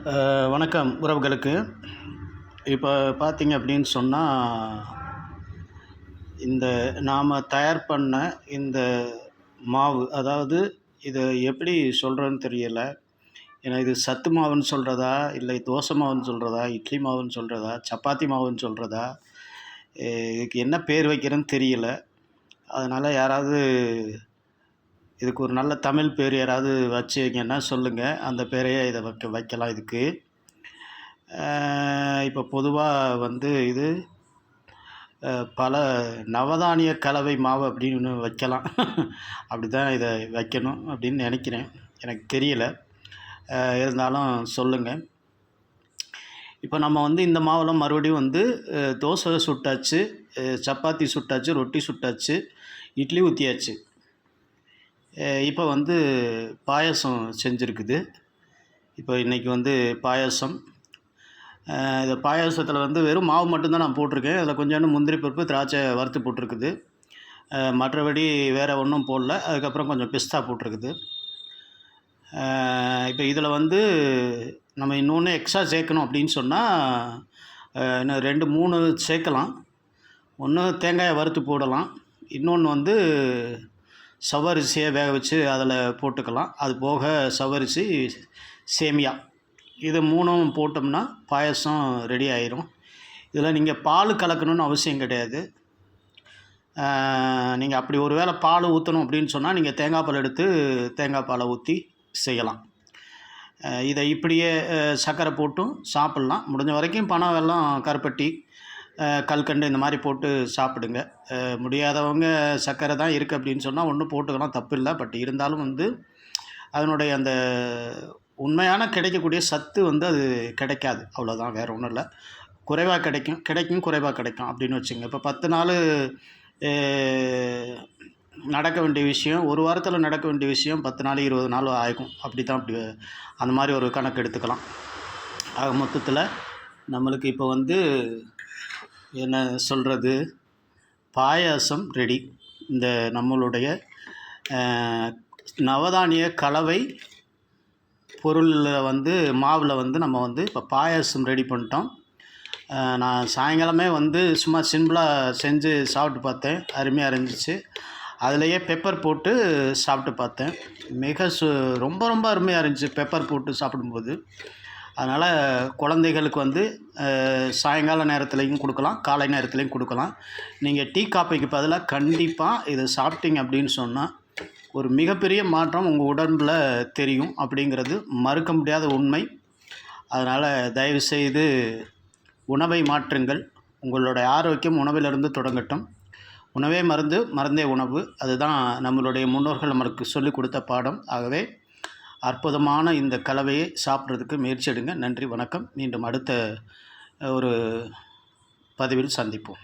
வணக்கம் உறவுகளுக்கு. இப்போ பார்த்தீங்க அப்படின்னு சொன்னால், இந்த நாம் தயார் பண்ண இந்த மாவு, அதாவது இதை எப்படி சொல்கிறேன்னு தெரியலை. ஏன்னா இது சத்து மாவுன்னு சொல்கிறதா, இல்லை தோசை மாவுன்னு சொல்கிறதா, இட்லி மாவுன்னு சொல்கிறதா, சப்பாத்தி மாவுன்னு சொல்கிறதா, இதுக்கு என்ன பேர் வைக்கிறதுன்னு தெரியல. அதனால் யாராவது இதுக்கு ஒரு நல்ல தமிழ் பேர் யாராவது வச்சிங்கன்னா சொல்லுங்கள். அந்த பேரையே இதை வைக்கலாம் இதுக்கு. இப்போ பொதுவாக வந்து இது பல நவதானிய கலவை மாவு அப்படின்னு வைக்கலாம். அப்படி தான் இதை வைக்கணும் அப்படின்னு நினைக்கிறேன். எனக்கு தெரியல. இருந்தாலும் சொல்லுங்கள். இப்போ நம்ம வந்து இந்த மாவில் மறுபடியும் வந்து தோசை சுட்டாச்சு, சப்பாத்தி சுட்டாச்சு, ரொட்டி சுட்டாச்சு, இட்லி ஊற்றியாச்சு. இப்போ வந்து பாயாசம் செஞ்சுருக்குது. இப்போ இன்றைக்கி வந்து பாயாசம். இந்த பாயாசத்தில் வந்து வெறும் மாவு மட்டும்தான் நான் போட்டிருக்கேன். அதில் கொஞ்சோண்டு முந்திரி பருப்பு, திராட்சை வறுத்து போட்டிருக்குது. மற்றபடி வேறு ஒன்றும் போடல. அதுக்கப்புறம் கொஞ்சம் பிஸ்தா போட்டிருக்குது. இப்போ இதில் வந்து நம்ம இன்னொன்று எக்ஸ்ட்ரா சேர்க்கணும் அப்படின்னு சொன்னால் இன்னும் 2-3 சேர்க்கலாம். ஒன்று தேங்காயை வறுத்து போடலாம். இன்னொன்று வந்து சவ்வரிசியை வேக வச்சு அதில் போட்டுக்கலாம். அது போக சவ்வரிசி, சேமியா, இது 3ம் போட்டோம்னா பாயசம் ரெடி ஆயிரும். இதில் நீங்கள் பால் கலக்கணும்னு அவசியம் கிடையாது. நீங்கள் அப்படி ஒரு வேளை பால் ஊற்றணும் அப்படின்னு சொன்னால் நீங்கள் தேங்காய் பால் எடுத்து தேங்காய் பாலை ஊற்றி செய்யலாம். இதை இப்படியே சர்க்கரை போட்டும் சாப்பிட்லாம். முடிஞ்ச வரைக்கும் பனை வெல்லம், கருப்பட்டி, கல்கண்டு இந்த மாதிரி போட்டு சாப்பிடுங்க. முடியாதவங்க சர்க்கரை தான் இருக்குது அப்படின்னு சொன்னால் ஒன்றும் போட்டுக்கலாம், தப்பு இல்லை. பட் இருந்தாலும் வந்து அதனுடைய அந்த உண்மையான கிடைக்கக்கூடிய சத்து வந்து அது கிடைக்காது. அவ்வளோதான், வேறு ஒன்றும் இல்லை. குறைவாக கிடைக்கும் குறைவாக கிடைக்கும் அப்படின்னு வச்சுங்க. இப்போ 10 நாள் நடக்க வேண்டிய விஷயம், ஒரு வாரத்தில் நடக்க வேண்டிய விஷயம் 10 நாள் 20 நாள் ஆகும். அப்படி அந்த மாதிரி ஒரு கணக்கு எடுத்துக்கலாம். ஆக மொத்தத்தில் நம்மளுக்கு இப்போ வந்து என்ன சொல்கிறது, பாயாசம் ரெடி. இந்த நம்மளுடைய நவதானிய கலவை பொருளில் வந்து மாவில் வந்து நம்ம வந்து இப்போ பாயாசம் ரெடி பண்ணிட்டோம். நான் சாயங்காலமே வந்து சும்மா சிம்பிளாக செஞ்சு சாப்பிட்டு பார்த்தேன். அருமையாக இருந்துச்சு. அதுலேயே பெப்பர் போட்டு சாப்பிட்டு பார்த்தேன். ரொம்ப ரொம்ப அருமையாக இருந்துச்சு பெப்பர் போட்டு சாப்பிடும்போது. அதனால் குழந்தைகளுக்கு வந்து சாயங்கால நேரத்துலையும் கொடுக்கலாம், காலை நேரத்துலையும் கொடுக்கலாம். நீங்கள் டீ காப்பிக்கு பதிலாக கண்டிப்பாக இதை சாப்பிட்டீங்க அப்படின்னு சொன்னால் ஒரு மிகப்பெரிய மாற்றம் உங்கள் உடம்பில் தெரியும். அப்படிங்கிறது மறுக்க முடியாத உண்மை. அதனால் தயவுசெய்து உணவை மாற்றுங்கள். உங்களுடைய ஆரோக்கியம் உணவிலிருந்து தொடங்கட்டும். உணவே மருந்து, மருந்தே உணவு. அதுதான் நம்மளுடைய முன்னோர்கள் நம்மளுக்கு சொல்லிக் கொடுத்த பாடம். ஆகவே அற்புதமான இந்த கலவையை சாப்பிட்றதுக்கு முயற்சி எடுங்க. நன்றி, வணக்கம். மீண்டும் அடுத்த ஒரு பதிவில் சந்திப்போம்.